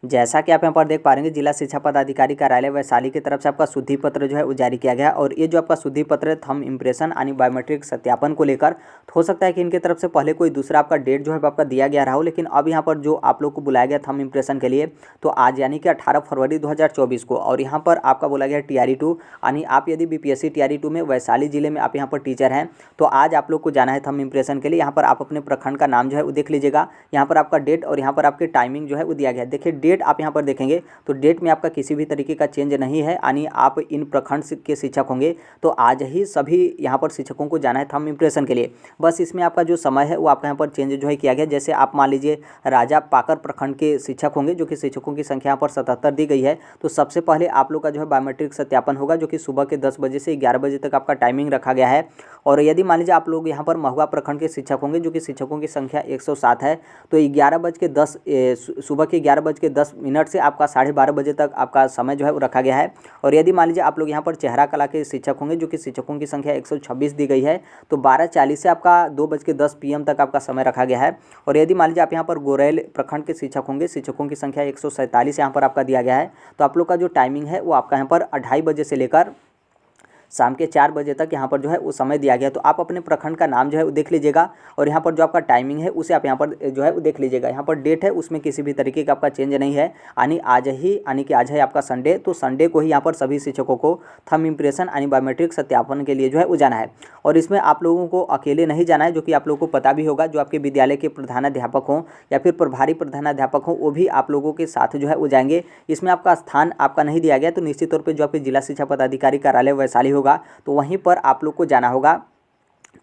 जैसा कि आप यहाँ पर देख पा रहे हैं, जिला शिक्षा पदाधिकारी कार्यालय वैशाली की तरफ से आपका शुद्धि पत्र जो है वो जारी किया गया है। और ये जो आपका शुद्धि पत्र है थंब इम्प्रेशन यानी बायोमेट्रिक सत्यापन को लेकर, तो हो सकता है कि इनकी तरफ से पहले कोई दूसरा आपका डेट जो है आपका दिया गया रहा हो, लेकिन अब यहाँ पर जो आप लोग को बुलाया गया थंब इम्प्रेशन के लिए, तो आज यानी कि 18 फरवरी 2024 को, और यहाँ पर आपका बोला गया TRE 2 यानी आप यदि BPSC TRE 2 में वैशाली जिले में आप यहाँ पर टीचर हैं तो आज आप लोग को जाना है थंब इम्प्रेशन के लिए। यहाँ पर आप अपने प्रखंड का नाम जो है वो देख लीजिएगा, यहाँ पर आपका डेट और यहाँ पर आपकी टाइमिंग जो है वो दिया गया है। देखिए डेट आप यहाँ पर देखेंगे तो डेट में आपका किसी भी तरीके का चेंज नहीं है, यानी आप इन प्रखंड के शिक्षक होंगे तो आज ही सभी यहाँ पर शिक्षकों को जाना है थंब इम्प्रेशन के लिए। बस इसमें आपका जो समय है वो आपका यहाँ पर चेंज जो है किया गया। जैसे आप मान लीजिए राजा पाकर प्रखंड के शिक्षक होंगे, जो कि शिक्षकों की संख्या यहाँ पर 77 दी गई है, तो सबसे पहले आप लोग का जो है बायोमेट्रिक सत्यापन होगा, जो कि सुबह के 10 बजे से 11 बजे तक आपका टाइमिंग रखा गया है। और यदि मान लीजिए आप लोग यहाँ पर महुआ प्रखंड के शिक्षक होंगे, जो कि शिक्षकों की संख्या 107 है, तो 11:10 सुबह के 11:10 से आपका 12:30 बजे तक आपका समय जो है वो रखा गया है। और यदि मान लीजिए आप लोग यहाँ पर चेहरा कला के शिक्षक होंगे, जो कि शिक्षकों की संख्या 126 दी गई है, तो 12:40 से आपका 2:10 PM तक आपका समय रखा गया है। और यदि मान लीजिए आप यहाँ पर गोरैल प्रखंड के शिक्षक होंगे, शिक्षकों की संख्या 147 यहाँ पर आपका दिया गया है, तो आप लोग का जो टाइमिंग है वो आपका यहाँ पर 2:30 बजे से लेकर शाम के 4 बजे तक यहाँ पर जो है वो समय दिया गया। तो आप अपने प्रखंड का नाम जो है वो देख लीजिएगा, और यहाँ पर जो आपका टाइमिंग है उसे आप यहाँ पर जो है वो देख लीजिएगा। यहाँ पर डेट है उसमें किसी भी तरीके का आपका चेंज नहीं है, यानी आज है आपका संडे, तो संडे को ही यहाँ पर सभी शिक्षकों को थंब इम्प्रेशन यानी बायोमेट्रिक सत्यापन के लिए जो है वो जाना है। और इसमें आप लोगों को अकेले नहीं जाना है, जो कि आप लोगों को पता भी होगा। जो आपके विद्यालय के प्रधानाध्यापक हों या फिर प्रभारी प्रधानाध्यापक हों, वो भी आप लोगों के साथ जो है वो जाएंगे। इसमें आपका स्थान आपका नहीं दिया गया, तो निश्चित तौर पर जो आपके जिला शिक्षा पदाधिकारी कार्यालय वैशाली होगा तो वहीं पर आप लोग को जाना होगा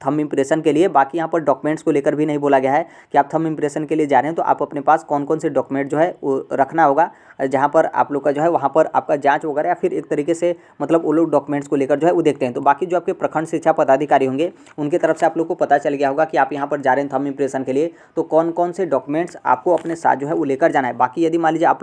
थंब इम्प्रेशन के लिए। बाकी यहाँ पर डॉक्यूमेंट्स को लेकर भी नहीं बोला गया है कि आप थंब इम्प्रेशन के लिए जा रहे हैं तो आप अपने पास कौन कौन से डॉक्यूमेंट जो है वो रखना होगा, जहाँ पर आप लोग का जो है वहाँ पर आपका जांच वगैरह या फिर एक तरीके से मतलब वो लोग डॉक्यूमेंट्स को लेकर जो है वो देखते हैं। तो बाकी जो आपके प्रखंड शिक्षा पदाधिकारी होंगे उनकी तरफ से आप लोग को पता चल गया होगा कि आप यहाँ पर जा रहे हैं थंब इम्प्रेशन के लिए, तो कौन कौन से डॉक्यूमेंट्स आपको अपने साथ जो है वो लेकर जाना है। बाकी यदि मान लीजिए आप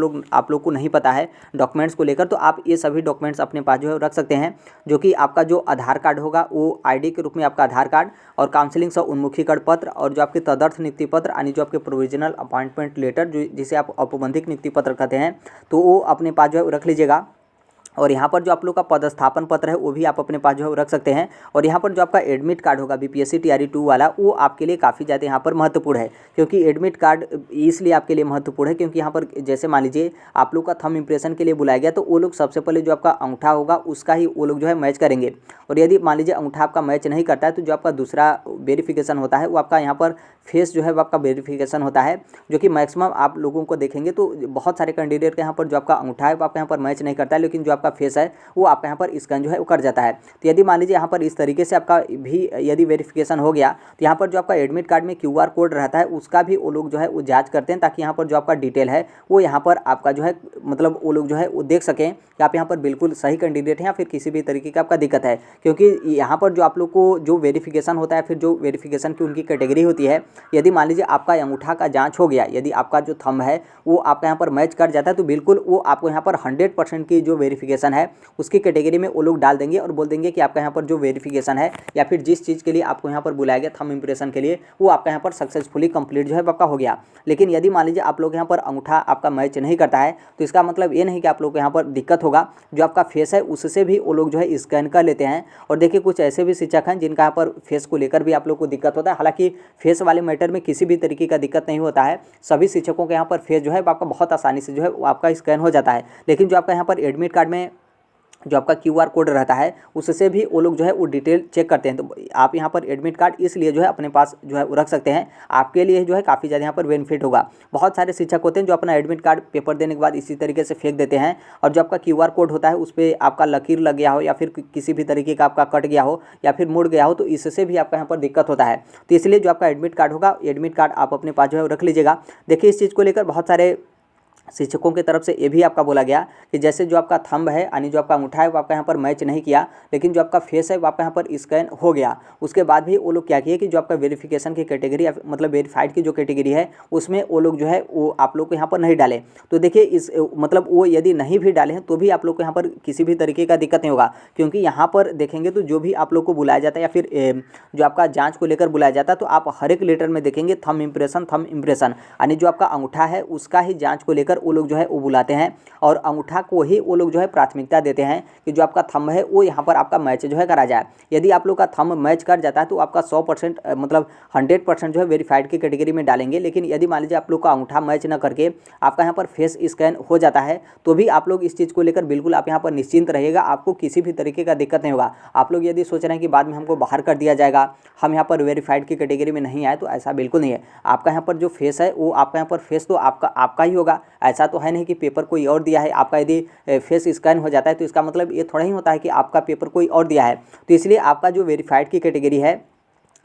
लोग को नहीं पता है डॉक्यूमेंट्स को लेकर, तो आप ये सभी डॉक्यूमेंट्स अपने पास जो है रख सकते हैं, जो कि आपका जो आधार कार्ड होगा वो ID के रूप में आपका आधार कार्ड, और काउंसलिंग सह उन्मुखीकरण पत्र, और जो आपके तदर्थ नियुक्ति पत्र यानी जो आपके प्रोविजनल अपॉइंटमेंट लेटर जो जिसे आप औपबंधिक नियुक्ति पत्र कहते हैं, तो वो अपने पास जो है रख लीजिएगा। और यहाँ पर जो आप लोग का पदस्थापन पत्र है वो भी आप अपने पास जो है रख सकते हैं। और यहाँ पर जो आपका एडमिट कार्ड होगा BPSC TRE 2 वाला, वो आपके लिए काफ़ी ज़्यादा यहाँ पर महत्वपूर्ण है। क्योंकि एडमिट कार्ड इसलिए आपके लिए महत्वपूर्ण है क्योंकि यहाँ पर जैसे मान लीजिए आप लोग का थंब इम्प्रेशन के लिए बुलाया गया, तो वो लोग सबसे पहले जो आपका अंगूठा होगा उसका ही वो लोग जो है मैच करेंगे। और यदि मान लीजिए अंगूठा आपका मैच नहीं करता है, तो जो आपका दूसरा वेरिफिकेशन होता है वो आपका यहाँ पर फेस जो है वो आपका वेरिफिकेशन होता है, जो कि मैक्सिमम आप लोगों को देखेंगे तो बहुत सारे कैंडिडेट के यहाँ पर जो आपका अंगूठा है वो आपका यहाँ पर मैच नहीं करता है, लेकिन जो आपका फेस है वो आपका यहाँ पर स्कैन जो है वो कर जाता है। तो यदि मान लीजिए यहाँ पर इस तरीके से आपका भी यदि वेरिफिकेशन हो गया, तो यहाँ पर जो आपका एडमिट कार्ड में QR कोड रहता है उसका भी वो लोग जो है वो जांच करते हैं, ताकि यहाँ पर जो आपका डिटेल है वो यहाँ पर आपका जो है मतलब वो लोग जो है वो देख सकें कि आप यहाँ पर बिल्कुल सही कैंडिडेट हैं या फिर किसी भी तरीके का आपका दिक्कत है। क्योंकि यहाँ पर जो आप लोग को जो वेरिफिकेशन होता है, फिर जो वेरिफिकेशन की उनकी कैटेगरी होती है, यदि मान लीजिए आपका अंगूठा का जांच हो गया, यदि आपका जो थंब है वो आपका यहाँ पर मैच कर जाता है, तो बिल्कुल वो आपको यहाँ पर 100% की जो वेरिफिकेशन है उसकी कैटेगरी में वो लोग डाल देंगे और बोल देंगे कि आपका यहाँ पर जो वेरिफिकेशन है या फिर जिस चीज़ के लिए आपको यहाँ पर बुलाया गया थंब इम्प्रेशन के लिए, वो आपका यहाँ पर सक्सेसफुली कंप्लीट जो है आपका हो गया। लेकिन यदि मान लीजिए आप लोग यहाँ पर अंगूठा आपका मैच नहीं करता है, तो इसका मतलब ये नहीं कि आप लोग को यहाँ पर दिक्कत होगा। जो आपका फेस है उससे भी वो लोग जो है स्कैन कर लेते हैं। और देखिए कुछ ऐसे भी शिक्षक हैं जिनका यहाँ पर फेस को लेकर भी आप लोग को दिक्कत होता है। हालांकि फेस वाले मैटर में किसी भी तरीके का दिक्कत नहीं होता है, सभी शिक्षकों के यहाँ पर फेस जो है आपका बहुत आसानी से जो है आपका स्कैन हो जाता है। लेकिन जो आपका यहाँ पर एडमिट कार्ड में जो आपका QR कोड रहता है उससे भी वो लोग जो है वो डिटेल चेक करते हैं। तो आप यहाँ पर एडमिट कार्ड इसलिए जो है अपने पास जो है वो रख सकते हैं, आपके लिए जो है काफ़ी ज़्यादा यहाँ पर बेनिफिट होगा। बहुत सारे शिक्षक होते हैं जो अपना एडमिट कार्ड पेपर देने के बाद इसी तरीके से फेंक देते हैं, और जो आपका QR कोड होता है उस पर आपका लकीर लग गया हो या फिर किसी भी तरीके का आपका कट गया हो या फिर मुड़ गया हो, तो इससे भी आपका यहाँ पर दिक्कत होता है। तो इसलिए जो आपका एडमिट कार्ड होगा, एडमिट कार्ड आप अपने पास जो है रख लीजिएगा। देखिए इस चीज़ को लेकर बहुत सारे शिक्षकों की तरफ से ये भी आपका बोला गया कि जैसे जो आपका थंब है यानी जो आपका अंगूठा है वो आपका यहाँ पर मैच नहीं किया, लेकिन जो आपका फेस है वो आपका यहाँ पर स्कैन हो गया, उसके बाद भी वो लोग क्या किए कि जो आपका वेरिफिकेशन की कैटेगरी मतलब वेरीफाइड की जो कैटेगरी है उसमें वो लोग जो है वो आप लोग को यहाँ पर नहीं डाले। तो देखिए इस मतलब वो यदि नहीं भी डाले हैं तो भी आप लोग को यहाँ पर किसी भी तरीके का दिक्कत नहीं होगा, क्योंकि यहाँ पर देखेंगे तो जो भी आप लोग को बुलाया जाता है या फिर जो आपका जाँच को लेकर बुलाया जाता है, तो आप हर एक लेटर में देखेंगे थंब इम्प्रेशन यानी जो आपका अंगूठा है उसका ही जाँच को लेकर लेकर वो लोग जो है वो बुलाते हैं और अंगूठा को ही वो लोग जो है प्राथमिकता देते हैं कि जो आपका थंब है वो यहाँ पर आपका मैच जो है करा जाए। यदि आप लोग का थंब मैच कर जाता है तो आपका 100% मतलब 100% जो है वेरीफाइड की कैटेगरी में डालेंगे। लेकिन यदि मान लीजिए आप लोग का अंगूठा मैच न करके आपका यहाँ पर फेस स्कैन हो जाता है तो भी आप लोग इस चीज़ को लेकर बिल्कुल आप यहाँ पर निश्चिंत रहिएगा, आपको किसी भी तरीके का दिक्कत नहीं होगा। आप लोग यदि सोच रहे हैं कि बाद में हमको बाहर कर दिया जाएगा, हम यहाँ पर वेरीफाइड की कैटेगरी में नहीं आए, तो ऐसा बिल्कुल नहीं है। आपका यहाँ पर जो फेस है वो आपका यहाँ पर फेस तो आपका ही होगा। ऐसा तो है नहीं कि पेपर कोई और दिया है। आपका यदि फेस स्कैन हो जाता है तो इसका मतलब ये थोड़ा ही होता है कि आपका पेपर कोई और दिया है। तो इसलिए आपका जो वेरीफाइड की कैटेगरी है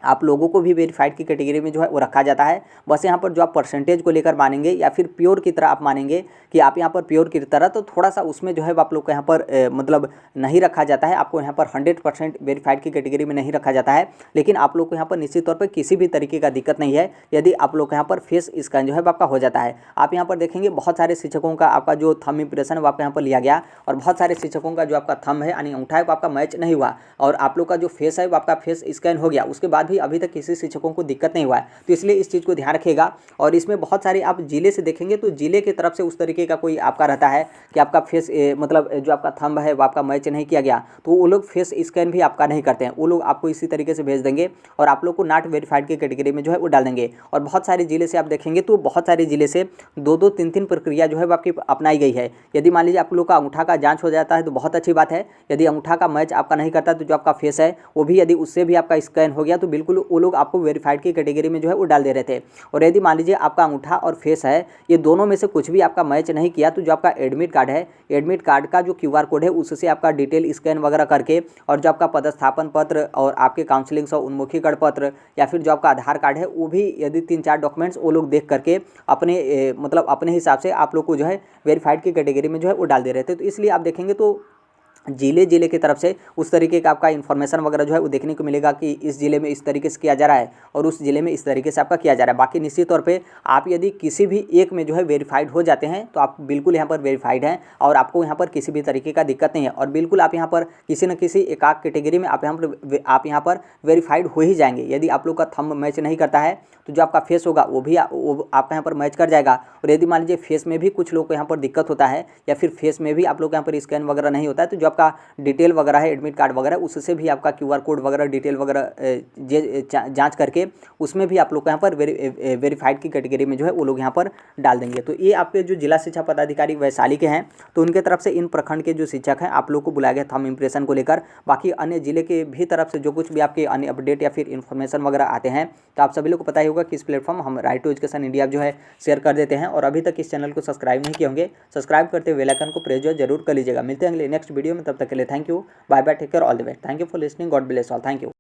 आप लोगों को भी वेरीफाइड की कैटेगरी में जो है वो रखा जाता है। बस यहाँ पर जो आप परसेंटेज को लेकर मानेंगे या फिर प्योर की तरह आप मानेंगे कि आप यहाँ पर प्योर की तरह, तो थोड़ा सा उसमें जो है आप लोग को यहाँ पर मतलब नहीं रखा जाता है। आपको यहाँ पर 100% वेरीफाइड की कैटेगरी में नहीं रखा जाता है। लेकिन आप लोग को यहाँ पर निश्चित तौर पर किसी भी तरीके का दिक्कत नहीं है यदि आप लोग यहाँ पर फेस स्कैन जो है आपका हो जाता है। आप यहाँ पर देखेंगे बहुत सारे शिक्षकों का आपका जो थंब इंप्रेशन है वो आपका यहाँ पर लिया गया और बहुत सारे शिक्षकों का जो आपका थंब है यानी अंगूठा है वो आपका मैच नहीं हुआ और आप लोग का जो फेस है वो आपका फेस स्कैन हो गया। उसके बाद भी अभी तक किसी शिक्षकों को दिक्कत नहीं हुआ है। तो इसलिए इस चीज़ को ध्यान रखिएगा। और इसमें बहुत सारे आप जिले से देखेंगे तो जिले की तरफ से उस तरीके का कोई आपका रहता है कि आपका फेस मतलब जो आपका थंब है वो आपका मैच नहीं किया गया तो वो लोग फेस स्कैन भी आपका नहीं करते हैं। वो लोग आपको इसी तरीके से भेज देंगे और आप लोग को नॉट वेरीफाइड की कैटेगरी में जो है वो डाल देंगे। और बहुत सारे जिले से आप देखेंगे तो बहुत सारे जिले से 2-2, 3-3 प्रक्रिया जो है वो आपकी अपनाई गई है। यदि मान लीजिए आप लोग का अंगूठा का जाँच हो जाता है तो बहुत अच्छी बात है। यदि अंगूठा का मैच आपका नहीं करता तो जो आपका फेस है वो भी यदि उससे भी आपका स्कैन हो गया तो बिल्कुल वो लोग आपको वेरीफाइड की कैटेगरी में जो है वो डाल दे रहे थे। और यदि मान लीजिए आपका अंगूठा और फेस है ये दोनों में से कुछ भी आपका मैच नहीं किया तो जो आपका एडमिट कार्ड है, एडमिट कार्ड का जो QR कोड है उससे आपका डिटेल स्कैन वगैरह करके और जो आपका पदस्थापन पत्र और आपके काउंसलिंग से उन्मुखीकरण पत्र या फिर जो आपका आधार कार्ड है वो भी यदि 3-4 डॉक्यूमेंट्स वो लोग देख करके अपने मतलब अपने हिसाब से आप लोग को जो है वेरीफाइड की कैटेगरी में जो है वो डाल दे रहे थे। तो इसलिए आप देखेंगे तो जिले की तरफ से उस तरीके का आपका इन्फॉर्मेशन वगैरह जो है वो देखने को मिलेगा कि इस जिले में इस तरीके से किया जा रहा है और उस जिले में इस तरीके से आपका किया जा रहा है। बाकी निश्चित तौर पे आप यदि किसी भी एक में जो है वेरीफाइड हो जाते हैं तो आप बिल्कुल यहाँ पर वेरीफाइड हैं और आपको यहाँ पर किसी भी तरीके का दिक्कत नहीं है और बिल्कुल आप यहाँ पर किसी न किसी एकाक कैटेगरी में आप यहाँ पर वेरीफाइड हो ही जाएंगे। यदि आप लोग का थंब मैच नहीं करता है तो जो आपका फेस होगा वो भी आपका यहाँ पर मैच कर जाएगा। और यदि मान लीजिए फेस में भी कुछ लोग को यहाँ पर दिक्कत होता है या फिर फेस में भी आप लोग यहाँ पर स्कैन वगैरह नहीं होता है तो जो आपका डिटेल वगैरह है एडमिट कार्ड वगैरह उससे भी आपका QR कोड वगैरह डिटेल वगैरह जांच करके उसमें भी आप लोग को यहाँ पर वेरीफाइड की कैटेगरी में जो है वो लोग यहाँ पर डाल देंगे। तो ये आपके जो जिला शिक्षा पदाधिकारी वैशाली के हैं तो उनके तरफ से इन प्रखंड के जो शिक्षक हैं आप लोग को बुलाया गया थंब इंप्रेशन को लेकर। बाकी अन्य जिले के भी तरफ से जो कुछ भी आपके अन्य अपडेट या फिर इन्फॉर्मेशन वगैरह आते हैं तो आप सभी लोग को पता ही होगा कि इस प्लेटफॉर्म हम राइट टू एजुकेशन इंडिया जो है शेयर कर देते हैं। और अभी तक इस चैनल को सब्सक्राइब नहीं किए होंगे, सब्सक्राइब करते हुए बेल आइकन को प्रेस जो जरूर कर लीजिएगा। मिलते हैं अगले नेक्स्ट वीडियो में, तब तक के लिए thank you, bye bye, take care, all the best. Thank you for listening, God bless all, thank you.